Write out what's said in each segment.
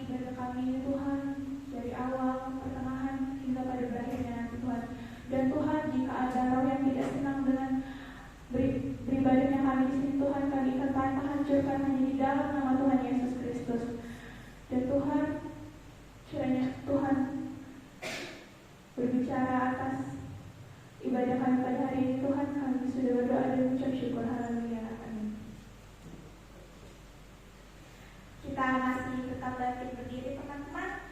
ibadah kami Tuhan, dari awal, pertengahan, hingga pada berakhirnya nanti Tuhan. Dan Tuhan, jika ada roh yang tidak senang dengan beribadahnya kami di sini Tuhan, kami akan patah hancurkan hanya di dalam nama Tuhan Yesus Kristus. Dan Tuhan, kiranya Tuhan berbicara atas ibadah kami pada hari ini Tuhan. Kami sudah berdoa dan mengucap syukur. Haleluya. Amin. Kita masih tetap bangkit berdiri teman-teman.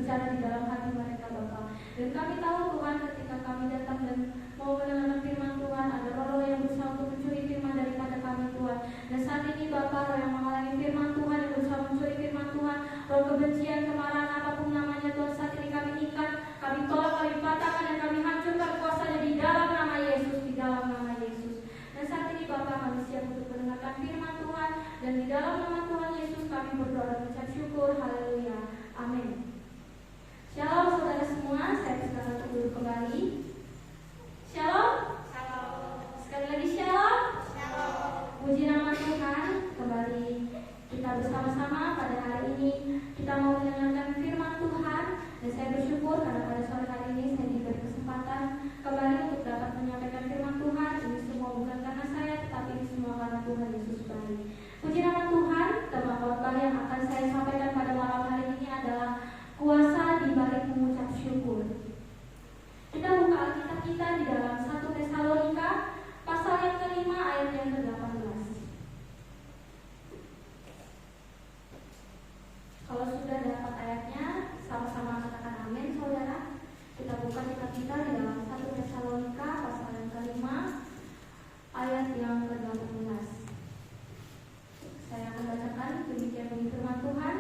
berbicara di dalam hati mereka Bapa. Dan kami tahu Tuhan, ketika kami datang dan mau mendengarkan firman Tuhan, ada roh-roh yang berusaha untuk mencuri firman daripada kami Tuhan. Dan saat ini Bapa, roh yang menghalangi firman Tuhan, yang berusaha mencuri firman Tuhan, roh kebencian, kemarahan, apapun namanya Tuhan, saat ini kami ikat, kami tolak, kami patahkan, dan kami hancurkan kuasanya di dalam nama Yesus, di dalam nama Yesus. Dan saat ini Bapa, kami siap untuk mendengarkan firman Tuhan, dan di dalam nama Tuhan Yesus kami berdoa dan mengucap syukur. Haleluya. Amin. Shalom saudara semua, saya persilakan untuk duduk kembali. Shalom. Shalom. Sekali lagi shalom. Shalom. Puji nama Tuhan. Kembali kita bersama-sama pada hari ini kita mau mendengarkan firman Tuhan. Dan saya bersyukur karena pada sore hari ini saya diberi kesempatan kembali untuk dapat menyampaikan firman Tuhan. Ini semua bukan karena saya, tetapi ini semua karena Tuhan Yesus baik. Puji nama Tuhan. Tema khotbah yang akan saya sampaikan pada malam hari ini adalah kuasa di balik mengucap syukur. Kita buka Alkitab kita di dalam 1 Tesalonika pasal yang ke-5 ayat yang ke-18. Kalau sudah dapat ayatnya, sama-sama katakan amin saudara. Kita buka kitab kita di dalam 1 Tesalonika pasal yang ke-5 ayat yang ke-18. Saya akan bacakan demikian bunyi firman Tuhan.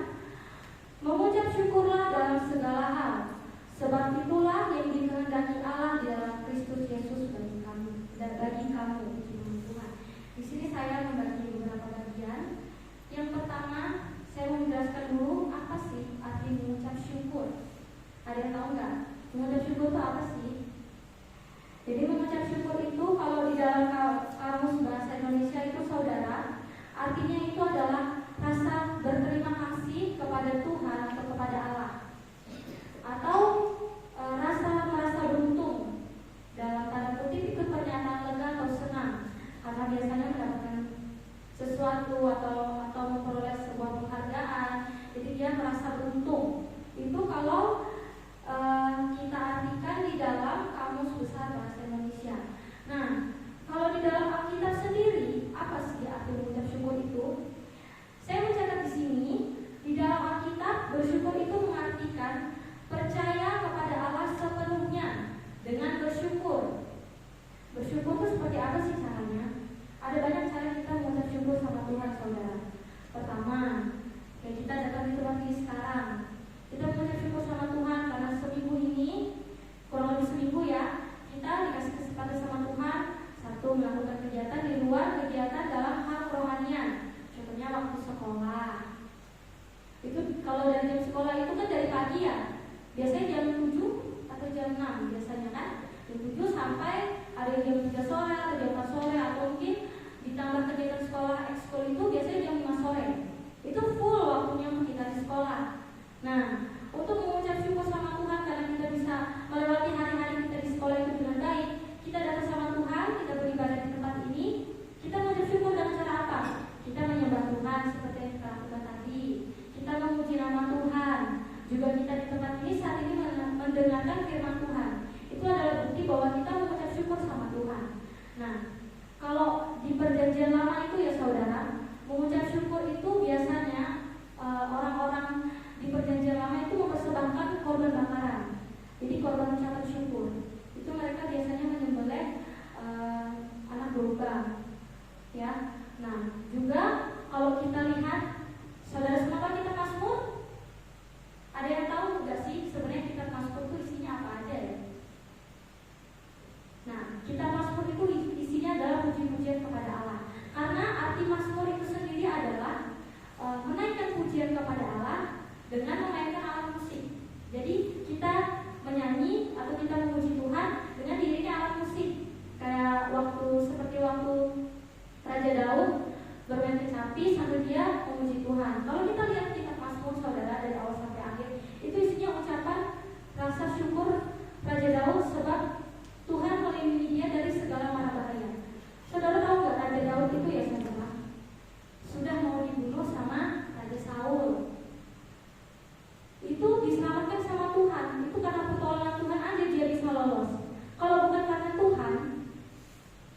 Mengucap syukurlah dalam segala hal, sebab itulah yang dikehendaki Allah di dalam Kristus Yesus bagi kamu dan bagi kamu, Tuhan. Di sini saya membagi beberapa bagian. Yang pertama, saya mau menjelaskan dulu apa sih arti mengucap syukur. Ada yang tahu nggak? Mengucap syukur itu apa sih? Jadi mengucap syukur itu kalau di dalam kamus bahasa Indonesia itu saudara, artinya itu adalah rasa berterima kasih kepada Tuhan atau kepada Allah, atau merasa beruntung. Dalam tanda kutip itu pernyataan lega atau senang karena biasanya mendapatkan sesuatu atau memperoleh sebuah penghargaan. Jadi dia merasa beruntung. Itu kalau kita artikan di dalam kamus besar bahasa Indonesia. Nah, kalau di dalam Alkitab sendiri, apa sih arti mengucap syukur itu? Saya mencatat di sini, di dalam Alkitab bersyukur itu mengartikan percaya kepada Allah sepenuhnya dengan bersyukur. Bersyukur itu seperti apa sih caranya? Ada banyak cara kita mengucap syukur sama Tuhan, saudara. Pertama, kayak kita datang di tempat ini sekarang, kita mengucap syukur sama Tuhan karena seminggu ini, kurang lebih seminggu ya, kita dikasih kesempatan sama Tuhan. Satu, melakukan kegiatan di luar kegiatan dalam hal kerohanian. Contohnya waktu sekolah. Itu kalau dari jam sekolah itu kan dari pagi ya. Biasanya jam 7 atau jam 6 biasanya kan. Jam 7 sampai ada jam 3 sore atau jam 4 sore, atau mungkin ditambah kegiatan sekolah ekskul itu biasanya jam 5 sore. Itu full waktunya untuk kita di sekolah. Nah, untuk mengucap syukur sama Tuhan karena kita bisa melewati hari-hari kita di sekolah itu dengan baik, kita datang sama Tuhan, kita beribadah di tempat ini, kita mengucap syukur dengan cara apa? Kita menyembah Tuhan seperti yang kita lakukan tadi. Kita memuji nama Tuhan. Juga kita di tempat ini saat ini mendengarkan firman Tuhan. Itu adalah bukti bahwa kita mengucap syukur sama Tuhan. Nah, kalau di perjanjian lama itu ya saudara, mengucap syukur itu biasanya orang-orang di perjanjian lama itu mempersembahkan korban bakaran. Jadi korban ucapan syukur. Itu mereka biasanya menyembelih anak domba. Ya. Nah, juga kalau kita lihat, saudara semua kan kita Mazmur, ada yang tahu nggak sih sebenarnya kita Mazmur itu isinya apa aja ya? Nah, kita Mazmur itu isinya adalah puji-pujian kepada Allah. Karena arti Mazmur itu sendiri adalah menaikkan pujian kepada Allah dengan memainkan alat musik. Jadi kita menyanyi atau kita memuji Tuhan dengan diiringi alat musik. Kayak seperti waktu Raja Daud bermain kecapi sambil dia memuji Tuhan. Kalau kita lihat kitab Mazmur saudara dari awal sampai akhir, itu isinya ucapan rasa syukur Raja Daud sebab Tuhan melindungi dia dari segala mara bahaya. Saudara tahu nggak Raja Daud itu ya saudara? Sudah mau dibunuh sama Raja Saul. Itu diselamatkan sama Tuhan. Itu karena pertolongan Tuhan aja dia bisa lolos. Kalau bukan karena Tuhan,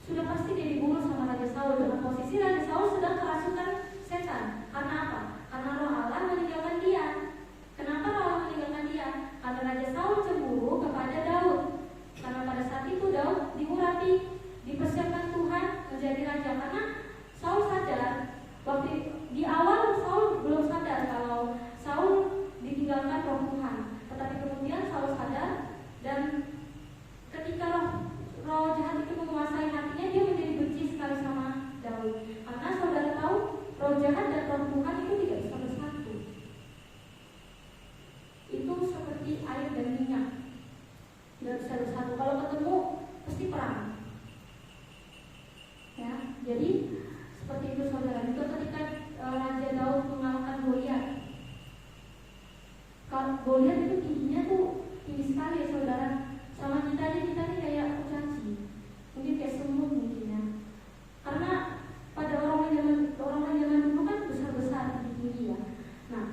sudah pasti dia dibunuh sama Raja Saul. Dengan posisi Raja Saul sedang kerasukan setan. Karena apa? Karena roh Allah tetapi dipersiapkan Tuhan menjadi raja. Karena Saul sadar, waktu di awal Saul belum sadar kalau Saul ditinggalkan roh Tuhan, tetapi kemudian Saul sadar, dan ketika roh jahat itu menguasai hatinya, dia menjadi benci sekali sama Daud. Karena saudara tahu, roh jahat dan roh Tuhan itu tidak bisa bersatu. Itu seperti air dan minyak, tidak bisa bersatu. Kalau ketemu pasti perang. Ya, jadi seperti itu saudara. Juga ketika Raja Daud mengalahkan Goliat. Kalau Goliat itu tingginya tuh tinggi sekali ya saudara. Sama kita ini kayak kurcaci, mungkin kayak semut mungkin ya. Karena pada orang zaman dulu kan besar tinggi ya. Nah,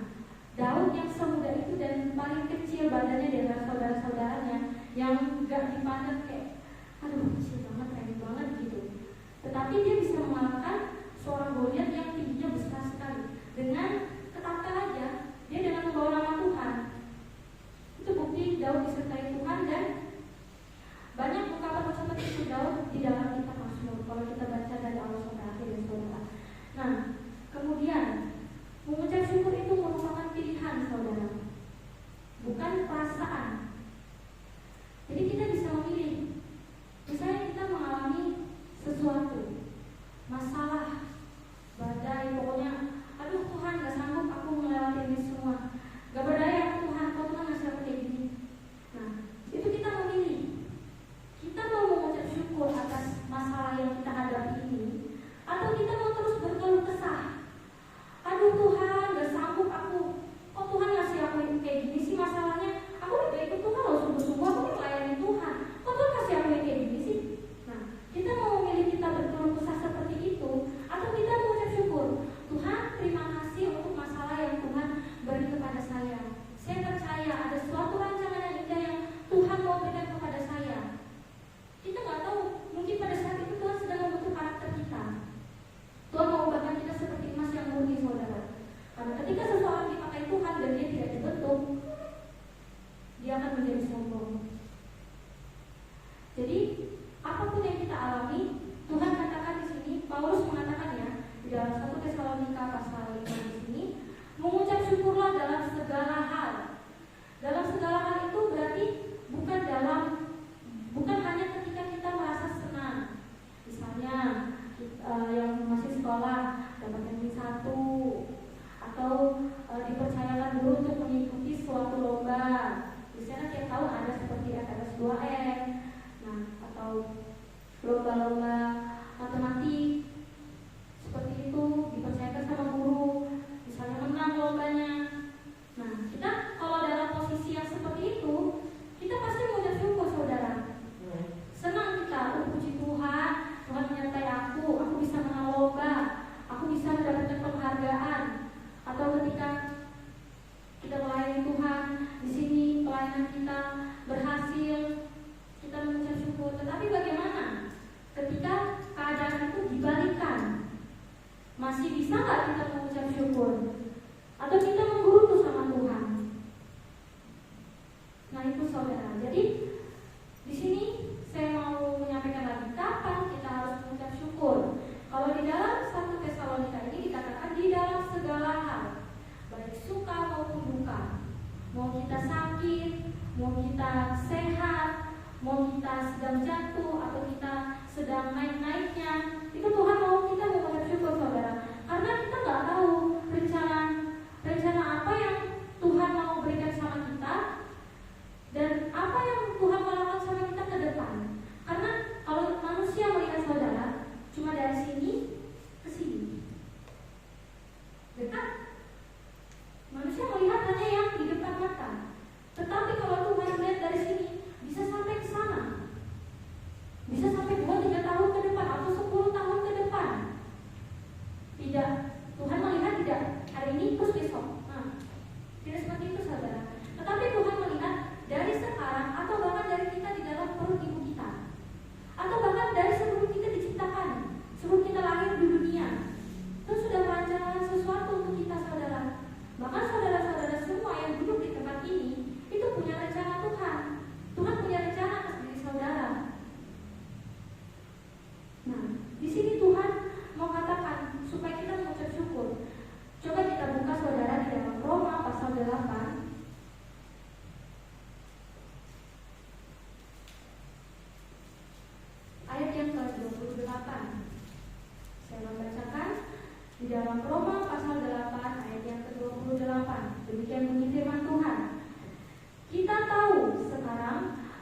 Daud yang semuda itu dan paling kecil badannya di antara saudara-saudaranya, yang gak dipandang kayak aduh kecil banget, remeh banget gitu. Tetapi dia bisa mengalahkan seorang Goliat yang tingginya besar sekali. Dengan ketaatan aja, dia dengan membawa nama Tuhan. Itu bukti Daud disertai Tuhan. Dan banyak ungkapan seperti itu Daud di dalam kitab Mazmur kalau kita baca dari awal sampai akhir ya saudara. Nah, kemudian mengucap syukur itu merupakan pilihan saudara, bukan perasaan. Jadi kita bisa memilih. Misalnya kita mengalami sesuatu, masalah, badai, pokoknya aduh Tuhan gak sanggup aku melewati ini semua, gak berdaya Tuhan, kau Tuhan ngasih aku kayak gini. Nah, itu kita memilih. Kita mau mengucap syukur atas masalah yang kita hadapi ini, atau kita mau terus berkeluh kesah. Aduh Tuhan, gak sanggup aku. Kok Tuhan ngasih aku ini kayak gini sih masalahnya? Aku udah ikut Tuhan loh sungguh-sungguh, aku melayani Tuhan. Kok Tuhan kasih aku yang kayak gini sih? Nah, kita mau memilih kita berkeluh kesah seperti itu, atau kita mengucap syukur. Tuhan, terima kasih untuk masalah yang Tuhan beri kepada saya. Saya percaya ada suatu rancangan yang indah yang Tuhan mau berikan kepada saya. Kita nggak tahu, mungkin pada saat itu Tuhan sedang membentuk karakter kita. Tuhan mau ubahkan kita seperti emas yang murni saudara. Karena ketika seseorang dipakai Tuhan dan dia tidak dibentuk, dia akan menjadi sombong. Jadi apapun yang kita alami, Tuhan katakan di sini, Paulus mengatakan ya di dalam 1 Tesalonika pasal 5 di sini, mengucap syukurlah dalam segala hal. Dalam segala hal itu berarti bukan hanya ketika kita merasa senang. Misalnya yang masih sekolah dapat ranking 1, atau dipercayakan guru untuk mengikuti suatu lomba. Biasanya tiap tahun ada seperti FRS 2N, nah atau lomba-lomba matematik seperti itu dipercayakan sama guru, misalnya menang lombanya. Nah, kita kalau dalam posisi yang seperti itu, kita pasti mengucap syukur saudara. Senang kita, puji Tuhan, Tuhan menyertai aku bisa menang lomba, aku bisa mendapatkan penghargaan. Atau ketika kita melayani Tuhan, di sini pelayanan kita berhasil, kita mengucap syukur. Tetapi bagaimana ketika keadaan itu dibalikkan? Masih bisa nggak kita mengucap syukur? Atau kita menggerutu sama Tuhan? Nah itu saudara. Jadi di sini saya mau menyampaikan lagi kapan kita harus mengucap syukur. Kalau di dalam 1 Tesalonika ini dikatakan di dalam segala hal, baik suka maupun duka, mau kita sakit, mau kita sehat, mau kita sedang jatuh atau kita sedang naik-naiknya, itu Tuhan mau kita mengucap syukur saudara. Karena kita Nah, di sini Tuhan mau katakan supaya kita mengucap syukur. Coba kita buka saudara di dalam Roma pasal 8. Ayat yang ke-28. Saya membacakan di dalam Roma pasal 8 ayat yang ke-28. Demikian bunyi firman Tuhan. Kita tahu sekarang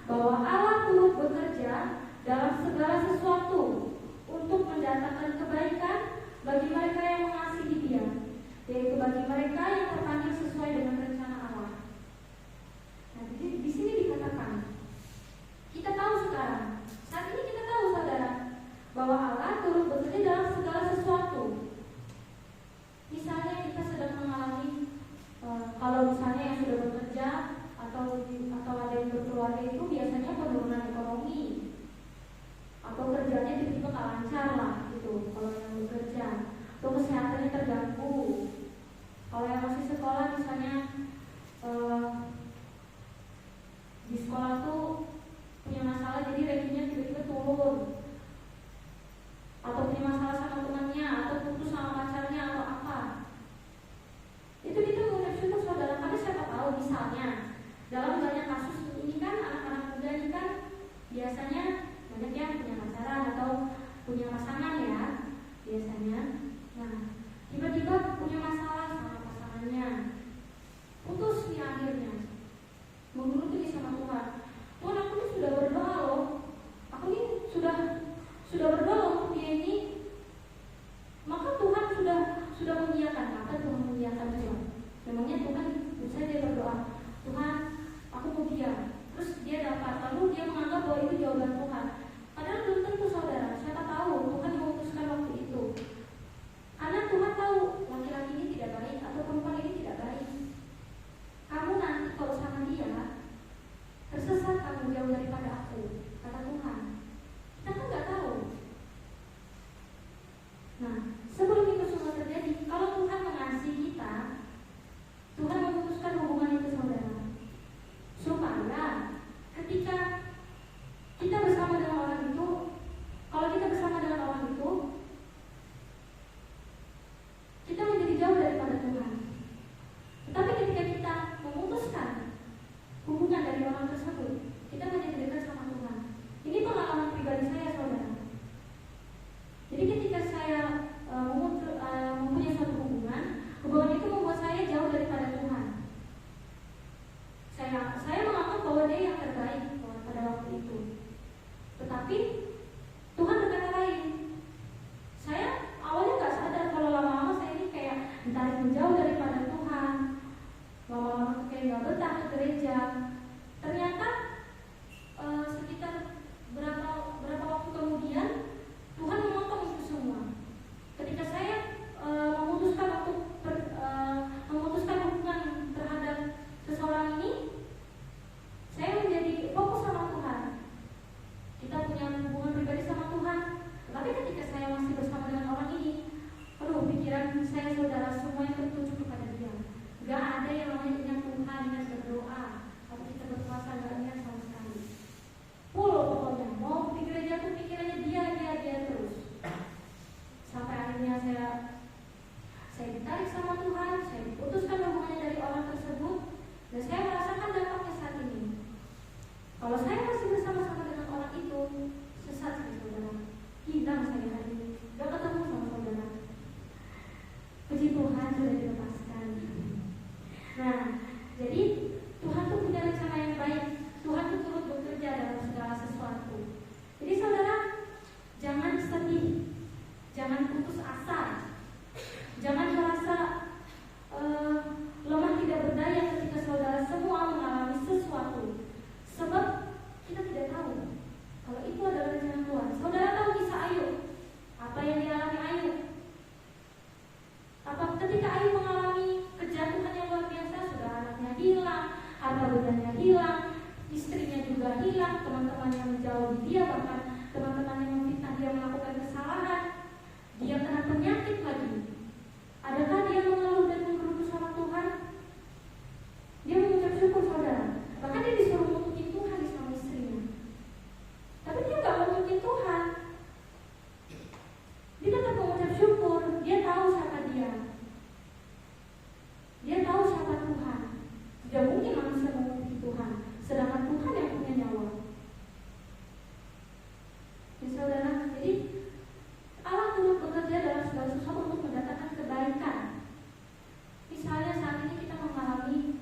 bahwa Allah turut bekerja dalam segala sesuatu untuk mendatangkan kebaikan bagi mereka yang mengasihi Dia, yaitu bagi mereka yang terpanggil sesuai dengan rencana Allah. Nah, di sini dikatakan, kita tahu sekarang, saat ini kita tahu saudara, bahwa Allah turut bekerja dalam segala sesuatu. Misalnya kita sedang mengalami, kalau misalnya yang sudah bekerja atau ada yang berkeluarga itu biasanya penurunan ekonomi atau kerjanya tiba-tiba nggak lancar lah gitu. Kalau yang bekerja atau kesehatannya terganggu. Kalau yang masih sekolah misalnya di sekolah tuh punya masalah jadi rankingnya tiba-tiba turun, atau punya masalah sama temannya, atau putus sama pacarnya atau apa. Itu kita mengucap syukur saudara, karena siapa tahu misalnya dalam banyak kasus ini kan anak-anak muda ini kan biasanya banyak yang punya pacaran atau punya pasangan ya biasanya. Nah, tiba-tiba punya masalah sama pasangannya, putus nih akhirnya, menurut ini sama Tuhan. Tuhan, aku ini sudah berdoa loh, aku ini sudah berdoa untuk dia ini, maka Tuhan sudah mengiyakan. Kata Tuhan mengiyakan Tuhan. Memangnya Tuhan bisa dia berdoa, Tuhan, aku mau dia, terus dia dapat, lalu dia menganggap bahwa itu jawaban Tuhan. Padahal belum tentu saudara. Siapa tahu Tuhan memutuskan waktu itu karena Tuhan tahu laki-laki ini tidak baik atau perempuan ini tidak baik. Kamu nanti kalau sama dia tersesat, kamu jauh daripada aku, kata Tuhan. Kita kan nggak tahu. Nah, sebelum itu semua terjadi, kalau Tuhan mengasihi kita, Tuhan memutuskan hubungan itu saudara, supaya ketika kita bersama dengan orang itu, kalau kita bersama dengan orang itu, kita menjadi jauh daripada Tuhan. Tetapi ketika kita memutuskan hubungan dari orang tersebut, kita menjadi dekat sama Tuhan. Ini pengalaman pribadi saya saudara. Jadi ketika saya mempunyai suatu hubungan itu membuat saya jauh daripada Tuhan. Saya menganggap bahwa dia yang terbaik pada waktu itu. Tetapi Tuhan berkata lain. Saya awalnya nggak sadar kalau lama-lama saya ini kayak ditarik menjauh daripada Tuhan. Lama-lama kayak nggak betah ke gereja. Ternyata sekitar berapa waktu kemudian Tuhan memotong itu semua. Ketika saya memutuskan hubungan terhadap seseorang ini, saya menjadi fokus sama Tuhan. Kita punya hubungan pribadi sama Tuhan. Tetapi ketika saya masih bersama dengan orang ini, pikiran saya saudara semua yang tertuju kepada dia. Gak ada yang namanya ingat Tuhan, ingat berdoa, atau kita berpuasa, gak ingat sama sekali. Pokoknya mau di gereja tuh pikirannya dia terus. Sampai akhirnya saya ditarik sama Tuhan, saya diputuskan hubungannya dari orang tersebut, dan saya merasakan dampaknya saat ini. Kalau saya masih bersama-sama dengan orang itu, sesat saya saudara, hilang saya hari ini, gak ketemu sama saudara. Puji Tuhan sudah dilepaskan. Nah, jadi Tuhan tuh punya rencana yang baik. Tuhan tuh turut bekerja dalam segala sesuatu. Jadi saudara, jangan sedih, jangan putus asa, jangan merasa lemah tidak berdaya ketika saudara semua mengalami sesuatu. Sebab kita tidak tahu kalau itu adalah rencana Tuhan. Saudara tahu kisah Ayub. Jadi Allah turut bekerja dalam segala sesuatu untuk mendatangkan kebaikan. Misalnya saat ini kita mengalami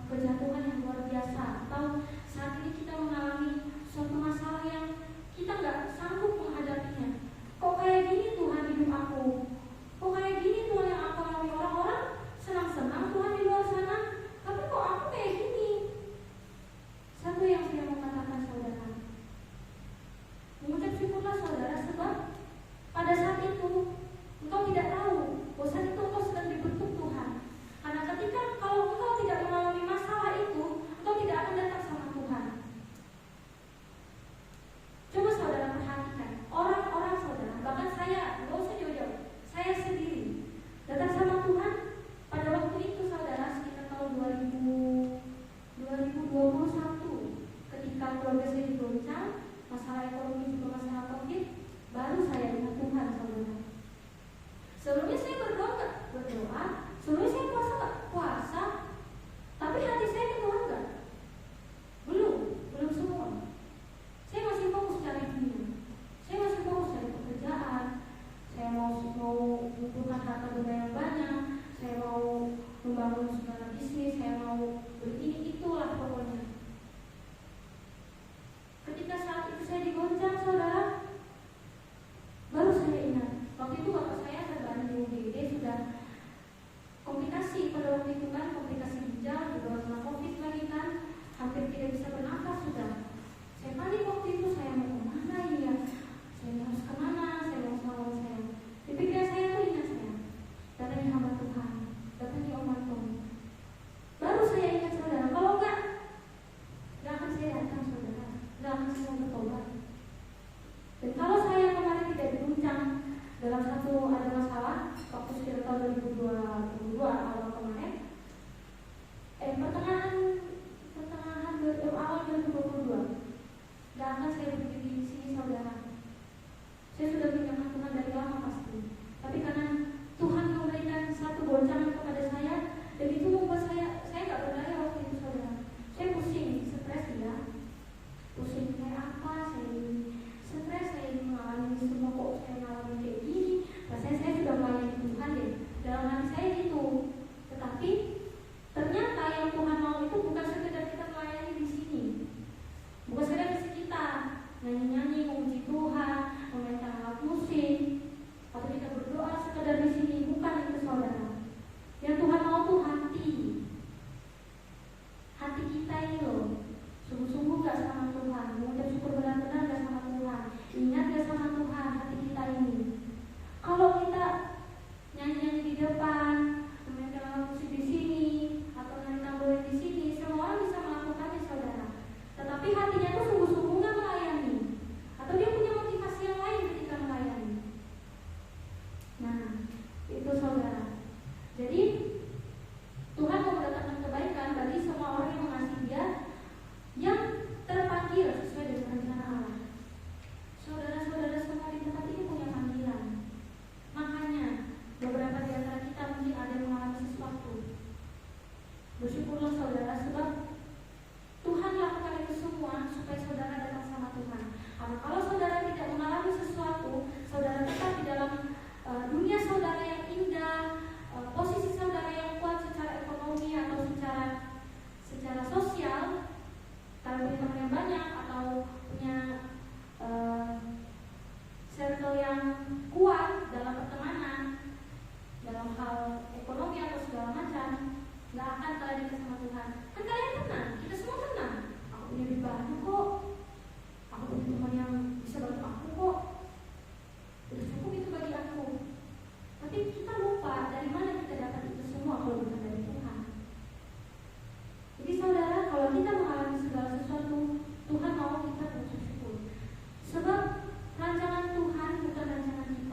kejatuhan yang luar biasa, atau saat ini kita mengalami suatu masalah yang kita nggak sanggup menghadapinya. Kok kayak gini Tuhan hidup aku? Kok kayak gini Tuhan yang aku alami? Orang-orang senang-senang Tuhan di luar sana, tapi kok aku kayak gini? Satu yang saya mau katakan saudara, mengucap syukurlah saudara, sebab pada saat itu engkau tidak tahu bahwa saat itu engkau sedang dibentuk Tuhan. Karena ketika kalau engkau tidak mengalami masalah itu, engkau tidak akan datang sama Tuhan. Coba saudara perhatikan, orang-orang saudara, bahkan saya, nggak usah jauh-jauh, saya sendiri datang sama Tuhan pada waktu itu saudara, sekitar tahun 2021, ketika keluarga saya digoncang, masalah ekonomi juga masalah COVID, baru saya ingat Tuhan saudara. Sebelumnya saya berdoa, sebelumnya saya puasa, tapi hati saya ke Tuhan enggak? Belum semua. Saya masih fokus cari dunia, saya masih fokus cari pekerjaan, saya mau mengumpulkan harta benda yang banyak, saya mau membangun segala bisnis, saya mau begini, itulah pokoknya. Ketika saat itu saya digoncang saudara, baru saya ingat, waktu itu bapak saya terbaring di UGD, sudah komplikasi pada waktu itu kan, komplikasi ginjal, juga kena COVID lagi kan, hampir tidak bisa bernafas sudah. Saya panik waktu itu, saya mau kemana ya? Saya harus kemana? Saya mau sama saya. Di pikiran saya tuh ingat saya, datangi hamba Tuhan, datangi Om Antoni. Baru saya ingat saudara, kalau enggak akan saya datang saudara, enggak akan saya bertobat. Dan kalau saya kemarin tidak diguncang dalam ada masalah waktu sekitar tahun 2022 awal kemarin, awal 2022, gak akan saya berdiri di sini saudara. Saya sudah meninggalkan Tuhan dari lama pasti, tapi karena Tuhan memberikan satu goncangan kepada saya, dan itu membuat saya gak berdaya waktu itu saudara. Saya pusing, stres ya, pusing kayak apa, saya stres, saya mengalami semua, kok saya mengalami kayak gini. Rasanya saya sudah melayani Tuhan deh, dalam hati saya gitu. Tetapi ternyata yang Tuhan mau itu bukan sekedar kita melayani di sini, bukan sekedar di kita nyanyi-nyanyi, memuji Tuhan, memainkan alat musik, atau kita berdoa sekedar di sini. Bukan itu saudara. Yang Tuhan mau tuh hati kita ini loh. Sungguh-sungguh gak sama Tuhan, mengucap syukur benar-benar gak sama Tuhan, ingat gak sama Tuhan hati kita ini. Kalau kita nyanyi-nyanyi di depan, memainkan alat musik di sini, atau nyanyi tamborin di sini, semua orang bisa melakukannya saudara. Tetapi hatinya tuh sungguh-sungguh gak melayani, atau dia punya motivasi yang lain ketika melayani. Nah, itu saudara. Jadi Tuhan mau mendatangkan kebaikan bagi semua orang yang mengasihi Dia, yang terpanggil sesuai dengan rencana Allah. Saudara-saudara semua di tempat ini punya panggilan. Makanya beberapa di antara kita mungkin ada yang mengalami sesuatu. Bersyukurlah saudara, sebab Tuhan lakukan itu semua supaya saudara datang sama Tuhan. Karena kalau saudara tidak mengalami sesuatu, saudara tetap di dalam dunia saudara yang indah, posisi saudara yang kuat secara ekonomi atau secara sosial, kalau punya teman yang banyak atau punya circle yang kuat dalam pertemanan, dalam hal ekonomi atau segala macam, nggak akan kalian dekat sama Tuhan. Kan kalian tenang, kita semua tenang. Aku punya duit banyak kok, aku punya teman yang bisa bantu aku kok, udah cukup itu bagi aku. Tapi kita lupa dari mana kita dapat itu semua kalau bukan dari Tuhan. Jadi saudara, kalau kita mengalami segala sesuatu, Tuhan mau kita bersyukur. Sebab rancangan Tuhan bukan rancangan kita.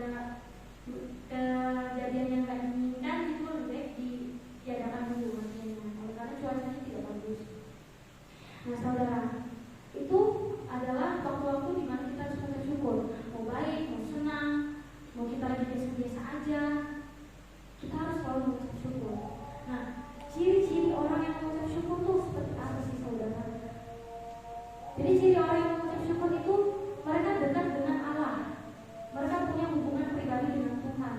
ada kejadian yang gak diinginkan, itu lebih baik diadakan dulu artinya, karena cuacanya tidak bagus. Nah saudara, itu adalah waktu-waktu di mana kita harus mengucap syukur. Mau baik, mau senang, mau kita lagi biasa-biasa aja, kita harus selalu mengucap syukur. Nah, ciri-ciri orang yang mengucap syukur itu seperti apa sih saudara? Jadi ciri orang yang mengucap syukur itu mereka dekat dengan Allah. Mereka punya hubungan pribadi dengan Tuhan.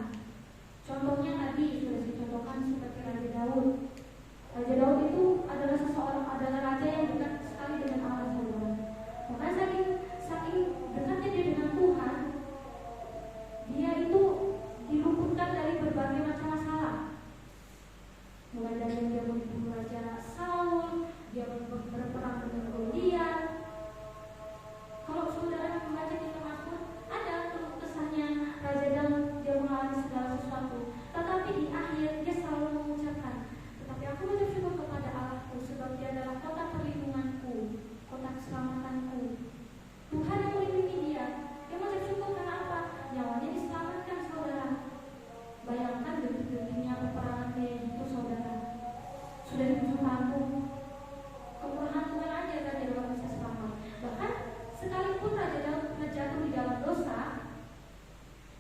Contohnya tadi sudah dicontohkan seperti Raja Daud. Raja Daud itu adalah raja yang dekat sekali dengan Allah saudara. Bahkan saking dekatnya dia dengan Tuhan, dia itu diluputkan dari berbagai macam masalah. Mulai dari dia membunuh Raja Saul, dia berperang dengan Goliat. Kalau saudara membaca kitab Mazmur, ada kesannya Raja Daud dia mengalami segala sesuatu, tetapi di akhir dia selalu mengucapkan, tetapi aku mengucap syukur kepada Allahku, sebab dia adalah kota perlindunganku, kota keselamatanku. Tuhan yang melindungi dia. Dia mengucap syukur karena apa? Nyawanya diselamatkan saudara. Bayangkan detik-detiknya peperangan kayak gitu saudara. Sudah di ujung tanduk, kemurahan Tuhan aja Raja Daud bisa selamat. Bahkan sekalipun Raja Daud jatuh di dalam dosa,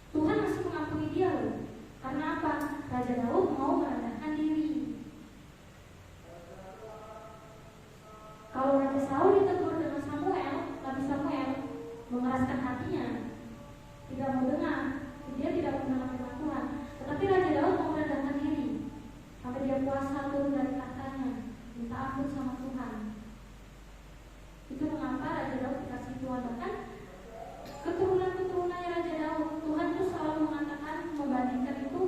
Tuhan masih mengampuni dia loh. Karena apa? Raja Daud mau merendahkan diri. Kalau Raja Saul ditegur dengan Nabi Samuel mengeraskan hatinya, tidak mau dengar, dia tidak mendengar firman Tuhan. Tetapi Raja Daud mau merendahkan diri, sampai dia puasa turun dari tahtanya, minta ampun sama Tuhan. Itu mengapa Raja Daud dikasih Tuhan. Bahkan keturunan-keturunannya Raja Daud, Tuhan itu selalu mengatakan, membandingkan itu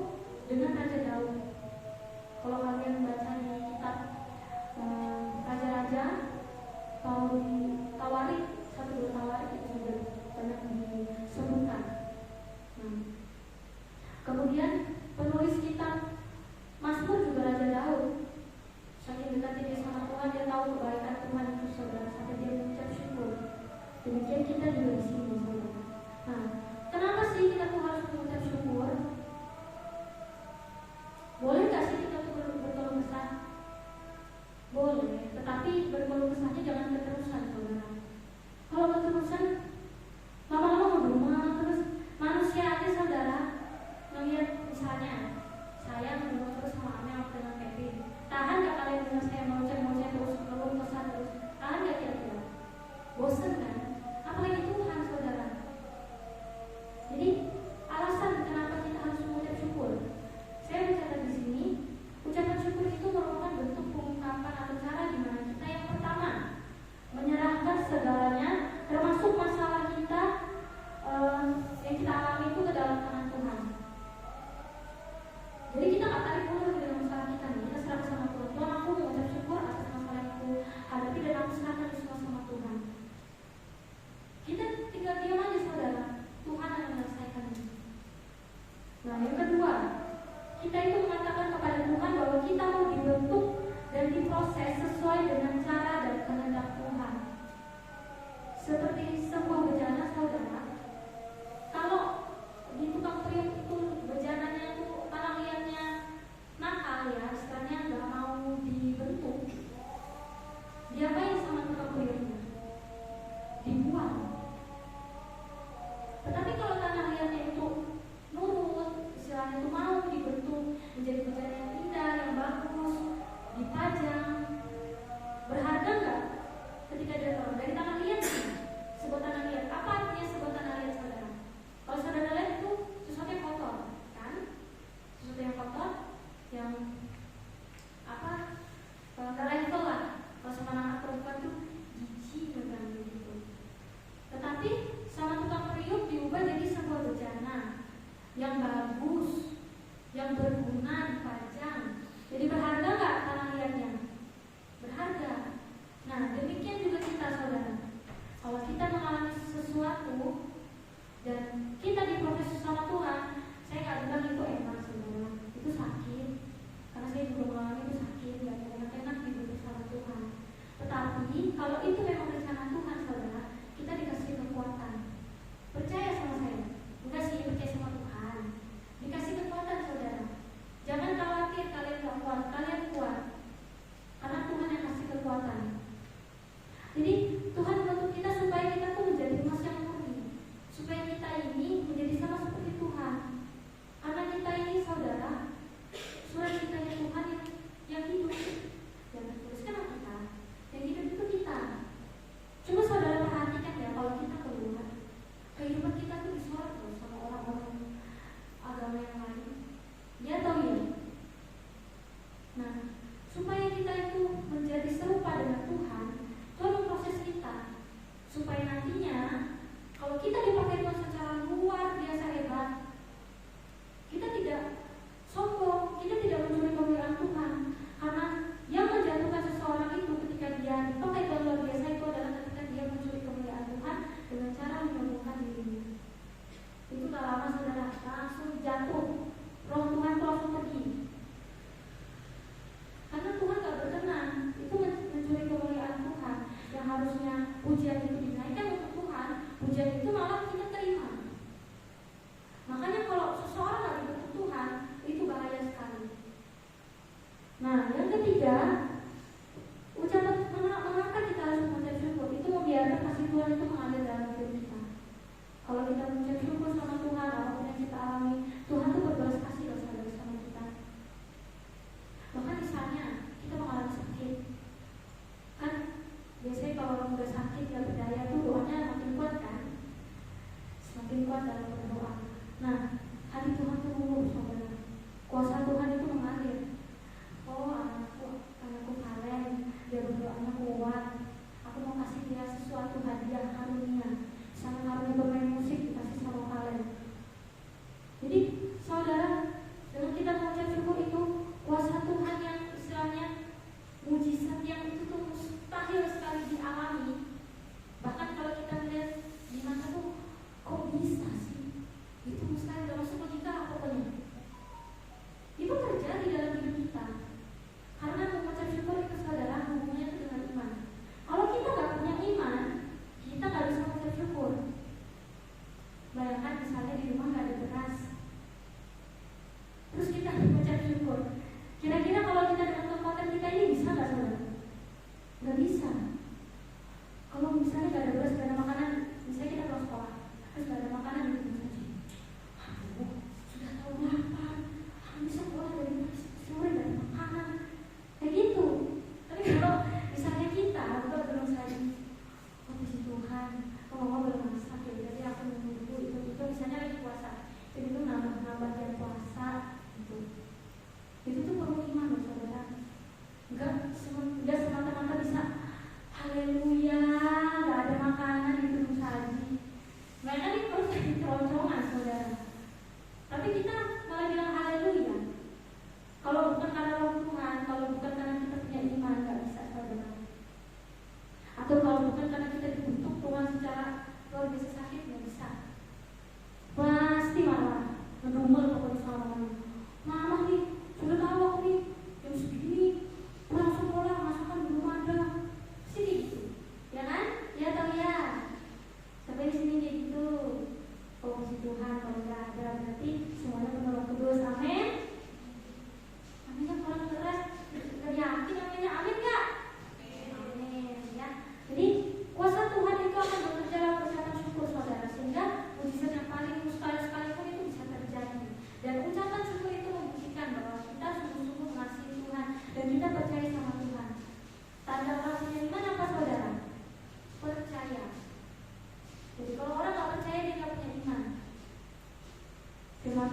dengan Raja Daud. Kalau kalian baca di kitab Raja-Raja atau di Tawarik, 1-2 Tawarik itu sudah banyak disebutkan. Kemudian penulis kitab Mazmur juga Raja Daud. Saking dekatnya dia sama Tuhan, dia tahu kebaikan Tuhan itu saudara, sampai dia mengucap syukur. Demikian kita juga di sini saudara. Nah, kenapa sih kita tuh harus mengucap syukur? Boleh nggak sih kita tuh berkeluh kesah? Boleh, tetapi berkeluh kesahnya jangan keterusan saudara. Kalau keterusan, lama-lama ngomong terus. Manusia aja saudara ngelihat misalnya saya ngomong terus sama Amel dengan Kevin, tahan gak kalian dengar saya ngoceh terus, keluh kesah terus? Tahan gak kira-kira? Bosen kan? Apalagi Tuhan saudara.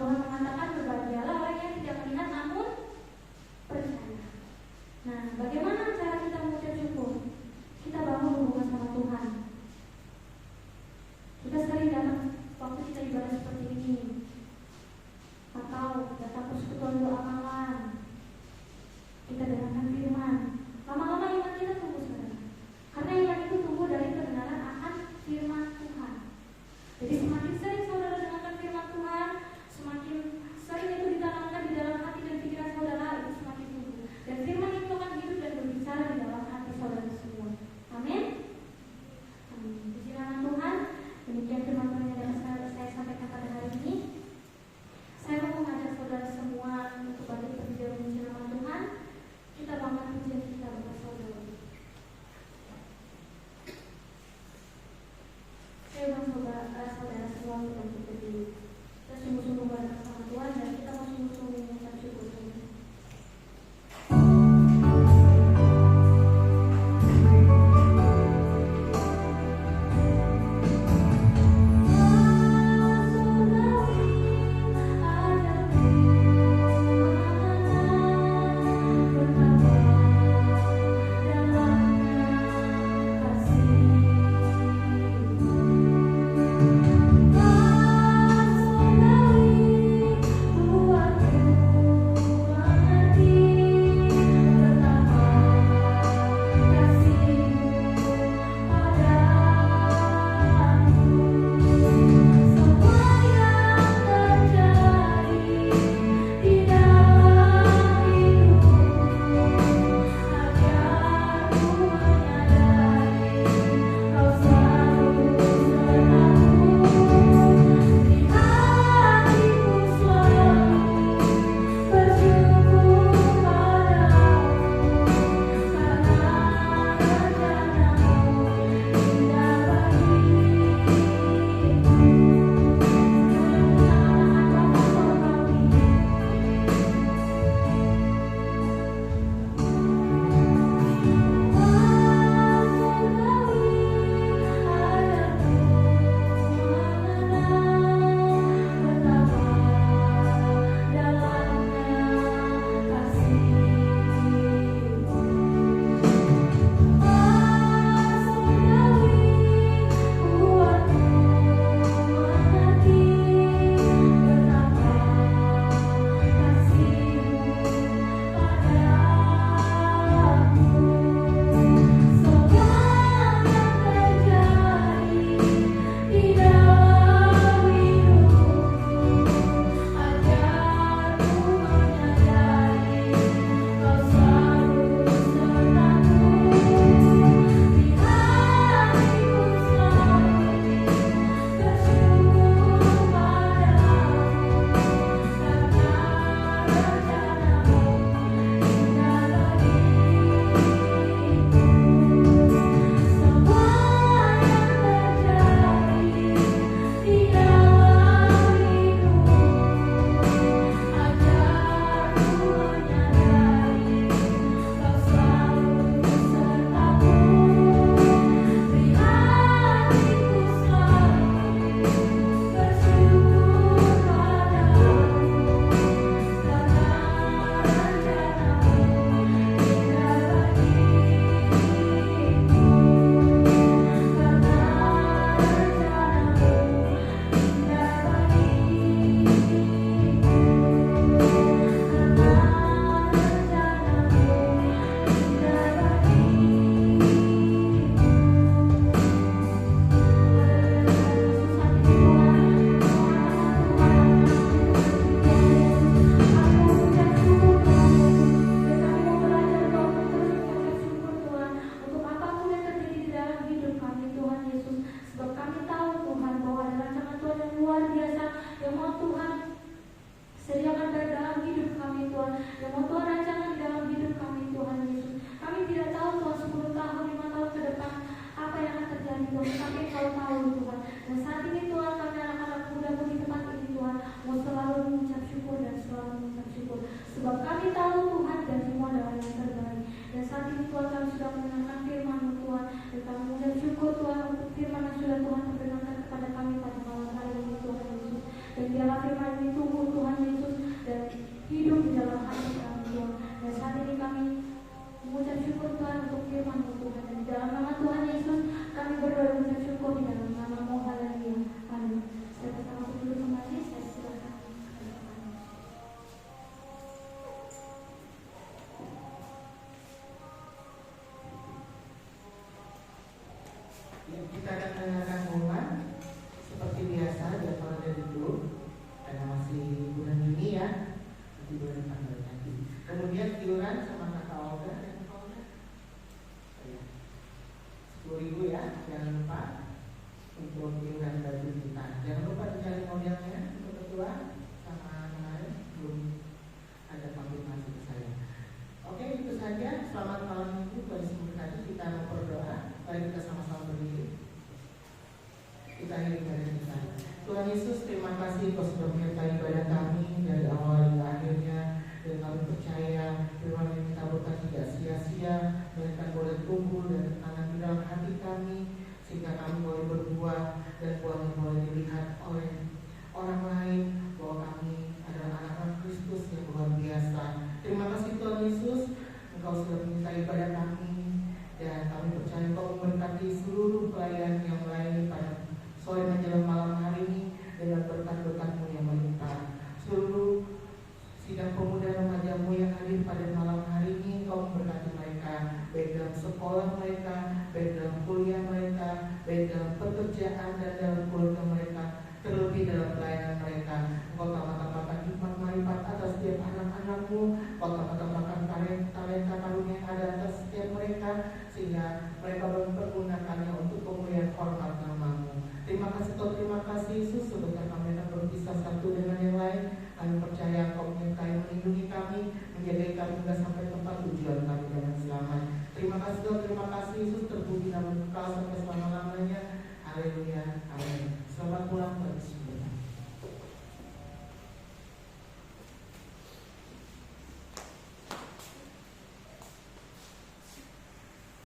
Tuhan mengatakan berbahagialah orang yang tidak melihat namun percaya. Nah, bagaimana cara kita mengucap syukur? Kita bangun hubungan sama Tuhan. Kita sering datang waktu kita ibadah seperti ini, atau datang persekutuan doa malam. Kita dengarkan firman. Lama-lama iman kita tumbuh, saudara. Karena iman itu tumbuh dari kebenaran akan firman Tuhan. Jadi semakin sering saudara dengarkan firman Tuhan, semakin sering itu ditanamkan di dalam hati dan pikiran saudara, itu semakin tumbuh. Dan firman itu akan hidup dan anak-anak-Mu, Kau tambahkan talenta karunia yang ada atas setiap mereka, sehingga mereka mempergunakannya untuk kemuliaan hormat nama-Mu. Terima kasih Tuhan, terima kasih Yesus, sebutkan kami akan berpisah satu dengan yang lain. Kami percaya Kau menyertai melindungi kami, menjaga kami hingga sampai tempat tujuan kami dengan selamat. Terima kasih Tuhan, terima kasih Yesus, terpuji nama Engkau sampai selama-lamanya. Haleluya, amin. Selamat pulang Tuhan Yesus.